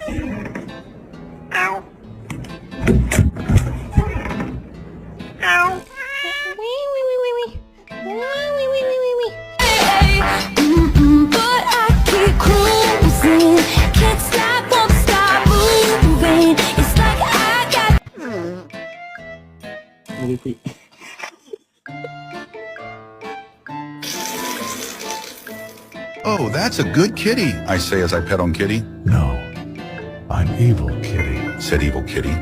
Ow. Ow. Wee, wee, wee, wee, wee. Wee, wee, wee, wee, wee, wee. Hey, but I keep cruising. Can't stop, won't stop moving. It's like I got. Oh, that's a good kitty, I say as I pet on Kitty. No, I'm evil, Kitty. Said Evil Kitty.